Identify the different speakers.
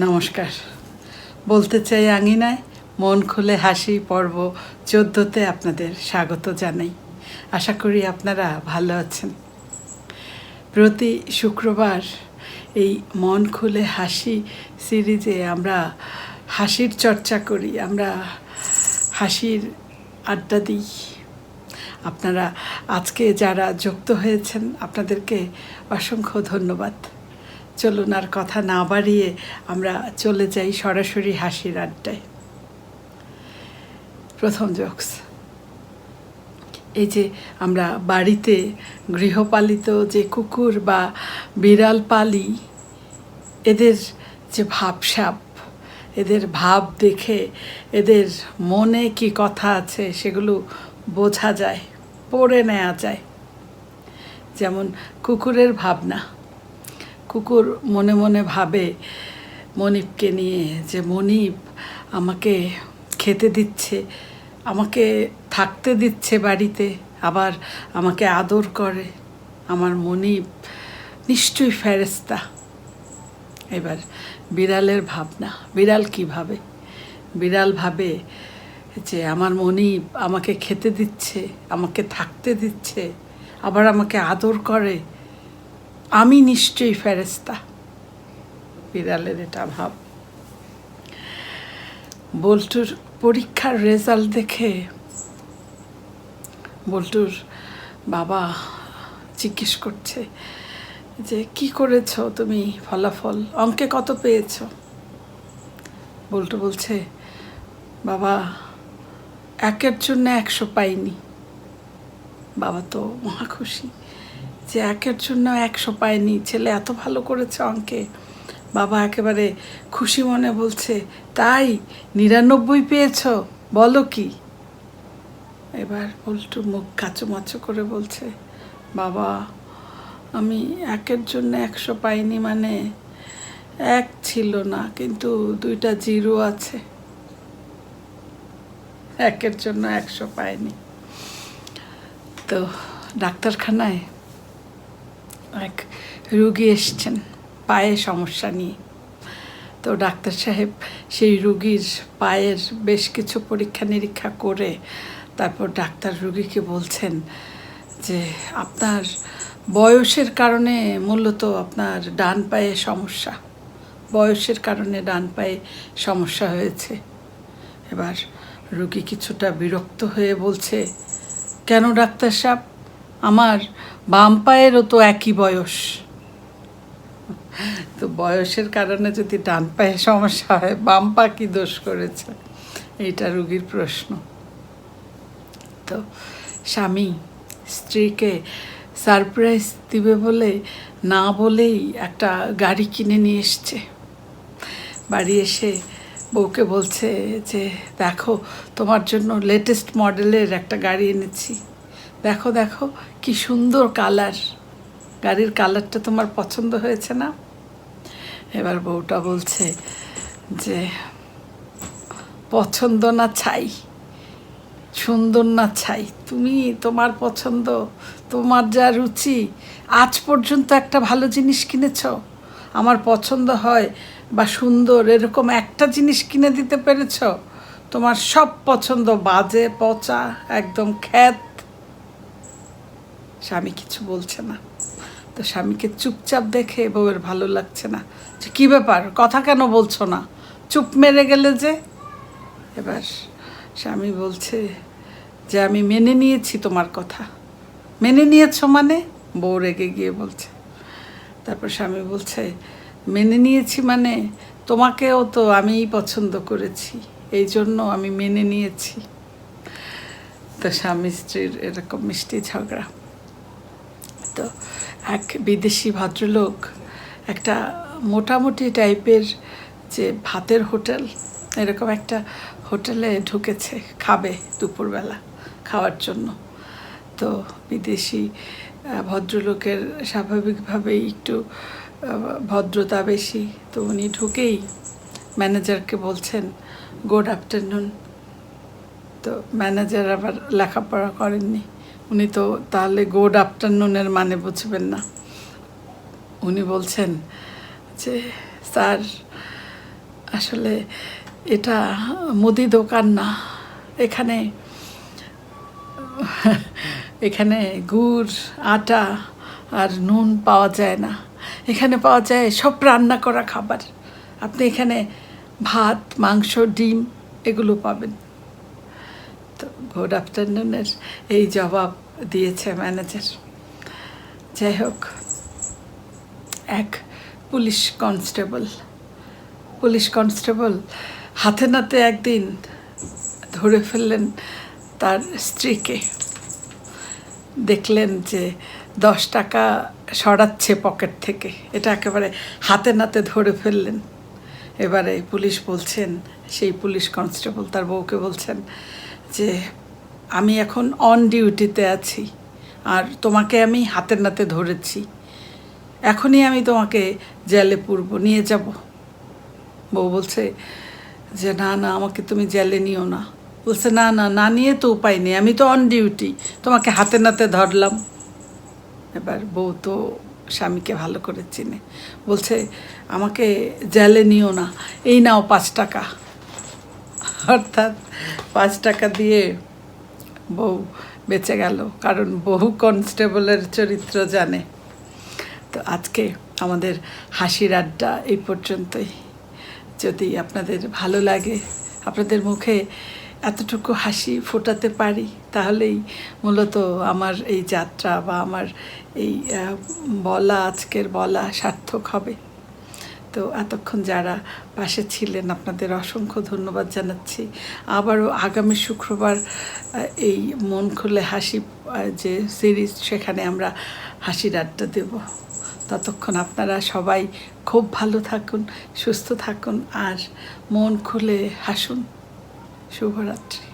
Speaker 1: নমস্কার। বলতে চাই আঙিনায় মন খুলে হাসি পর্ব 14তে আপনাদের স্বাগত জানাই। আশা করি আপনারা ভালো আছেন। প্রতি শুক্রবার এই মন খুলে হাসি সিরিজে আমরা হাসির চর্চা করি, আমরা হাসির আড্ডা দিই। আপনারা আজকে যারা যুক্ত হয়েছেন আপনাদেরকে অসংখ্য ধন্যবাদ। চলুন আর কথা না বাড়িয়ে আমরা চলে যাই সরাসরি হাসির আড্ডায়। প্রথম জোকস। এই যে আমরা বাড়িতে গৃহপালিত যে কুকুর বা বিড়াল পালি, এদের যে ভাবসাব, এদের ভাব দেখে এদের মনে কি কথা আছে সেগুলো বোঝা যায়, পড়ে নেওয়া যায়। যেমন কুকুরের ভাবনা। কুকুর মনে মনে ভাবে মনিবকে নিয়ে যে মনিব আমাকে খেতে দিচ্ছে, আমাকে থাকতে দিচ্ছে বাড়িতে, আবার আমাকে আদর করে। আমার মনিব নিশ্চয়ই ফেরেশতা। এবার বিড়ালের ভাবনা। বিড়াল কী ভাবে? বিড়াল ভাবে যে আমার মনিব আমাকে খেতে দিচ্ছে, আমাকে থাকতে দিচ্ছে, আবার আমাকে আদর করে, আমি নিশ্চয়ই ফেরেশতা। বিড়ালের এটা ভাব। বল্টুর পরীক্ষার রেজাল্ট দেখে বল্টুর বাবা জিজ্ঞেস করছে যে কি করেছো তুমি, ফলাফল অঙ্কে কত পেয়েছো? বল্টু বলছে, বাবা 1-এর জন্য 100 পাইনি। বাবা তো মহা খুশি যে 1-এর জন্য 100 পায়নি, ছেলে এত ভালো করেছে অঙ্কে। বাবা একেবারে খুশি মনে বলছে, তাই 99 পেয়েছ, বলো কি? এবার বল্টু মুখ কাচুমাচু করে বলছে, বাবা আমি 1-এর জন্য 100 পাইনি, মানে 1 ছিল না, কিন্তু 2টা 0 আছে, 1-এর জন্য 100 পাইনি। তো ডাক্তারখানায় এক রুগী এসছেন পায়ে সমস্যা নিয়ে। তো ডাক্তার সাহেব সেই রুগীর পায়ের বেশ কিছু পরীক্ষা নিরীক্ষা করে তারপর ডাক্তার রুগীকে বলছেন যে আপনার বয়সের কারণে মূলত আপনার ডান পায়ে সমস্যা, বয়সের কারণে ডান পায়ে সমস্যা হয়েছে। এবার রুগী কিছুটা বিরক্ত হয়ে বলছে, কেন ডাক্তার সাহেব, আমার বাম পায়েরও তো একই বয়স। তো বয়সের কারণে যদি ডান পায়ে সমস্যা হয়, বাম পা কি দোষ করেছে? এইটা রুগীর প্রশ্ন। তো স্বামী স্ত্রীকে সারপ্রাইজ দিবে বলে না বলেই একটা গাড়ি কিনে নিয়ে এসছে। বাড়ি এসে বউকে বলছে যে দেখো তোমার জন্য লেটেস্ট মডেলের একটা গাড়ি এনেছি, দেখো দেখো কি সুন্দর কালার, গাড়ির কালারটা তোমার পছন্দ হয়েছে না? এবার বউটা বলছে যে পছন্দ না ছাই, সুন্দর না ছাই, তুমি তোমার পছন্দ, তোমার যা রুচি, আজ পর্যন্ত একটা ভালো জিনিস কিনেছ, আমার পছন্দ হয় বা সুন্দর এরকম একটা জিনিস কিনে দিতে পেরেছ? তোমার সব পছন্দ বাজে, পচা, একদম খ্যাত। স্বামী কিছু বলছে না। তো স্বামীকে চুপচাপ দেখে বউয়ের ভালো লাগছে না, যে কী ব্যাপার, কথা কেন বলছো না, চুপ মেরে গেলে যে? এবার স্বামী বলছে যে আমি মেনে নিয়েছি তোমার কথা। মেনে নিয়েছো মানে? বউ রেগে গিয়ে বলছে। তারপর স্বামী বলছে, মেনে নিয়েছি মানে তোমাকেও তো আমিই পছন্দ করেছি, এই জন্য আমি মেনে নিয়েছি। তো স্বামী স্ত্রীর এরকম মিষ্টি ঝগড়া। তো এক বিদেশি ভদ্রলোক একটা মোটামুটি টাইপের যে ভাতের হোটেল, এরকম একটা হোটেলে ঢুকেছে, খাবে দুপুরবেলা খাওয়ার জন্য। তো বিদেশি ভদ্রলোকের স্বাভাবিকভাবেই একটু ভদ্রতা বেশি। তো উনি ঢুকেই ম্যানেজারকে বলছেন গুড আফটারনুন। তো ম্যানেজার আবার লেখাপড়া করেননি, উনি তো তাহলে গুড আফটারনুনের মানে বুঝবেন না। উনি বলছেন যে স্যার আসলে এটা মুদি দোকান না, এখানে এখানে গুড়, আটা আর নুন পাওয়া যায় না। এখানে পাওয়া যায় সব রান্না করা খাবার। আপনি এখানে ভাত, মাংস, ডিম এগুলো পাবেন। তো গুড আফটারনুনের এই জবাব দিয়েছে ম্যানেজার। যাই হোক, এক পুলিশ কনস্টেবল হাতে নাতে একদিন ধরে ফেললেন তার স্ত্রীকে। দেখলেন যে 10 টাকা সরাচ্ছে পকেট থেকে, এটা একেবারে হাতে নাতে ধরে ফেললেন। এবারে পুলিশ বলছেন, সেই পুলিশ কনস্টেবল তার বউকে বলছেন যে আমি এখন অন ডিউটিতে আছি, আর তোমাকে আমি হাতে নাতে ধরেছি, এখনই আমি তোমাকে জেলে পুরব, নিয়ে যাব। বউ বলছে যে না না, আমাকে তুমি জেলে নিও না। বলছে না না, না নিয়ে তো উপায় নেই, আমি তো অন ডিউটি, তোমাকে হাতে নাতে ধরলাম। এবার বউ তো স্বামীকে ভালো করে চিনে, বলছে আমাকে জেলে নিও না, এই নাও 5 টাকা। অর্থাৎ 5 টাকা দিয়ে বউ বেঁচে গেল, কারণ বহু কনস্টেবলের চরিত্র জানে। তো আজকে আমাদের হাসির আড্ডা এই পর্যন্তই। যদি আপনাদের ভালো লাগে, আপনাদের মুখে এতটুকু হাসি ফোটাতে পারি, তাহলেই মূলত আমার এই যাত্রা বা আমার এই আজকের বলা সার্থক হবে। তো এতক্ষণ যারা পাশে ছিলেন আপনাদের অসংখ্য ধন্যবাদ জানাচ্ছি। আবারও আগামী শুক্রবার এই মন খুলে হাসি যে সিরিজ, সেখানে আমরা হাসির আড্ডা দেব। ততক্ষণ আপনারা সবাই খুব ভালো থাকুন, সুস্থ থাকুন আর মন খুলে হাসুন। শুভরাত্রি।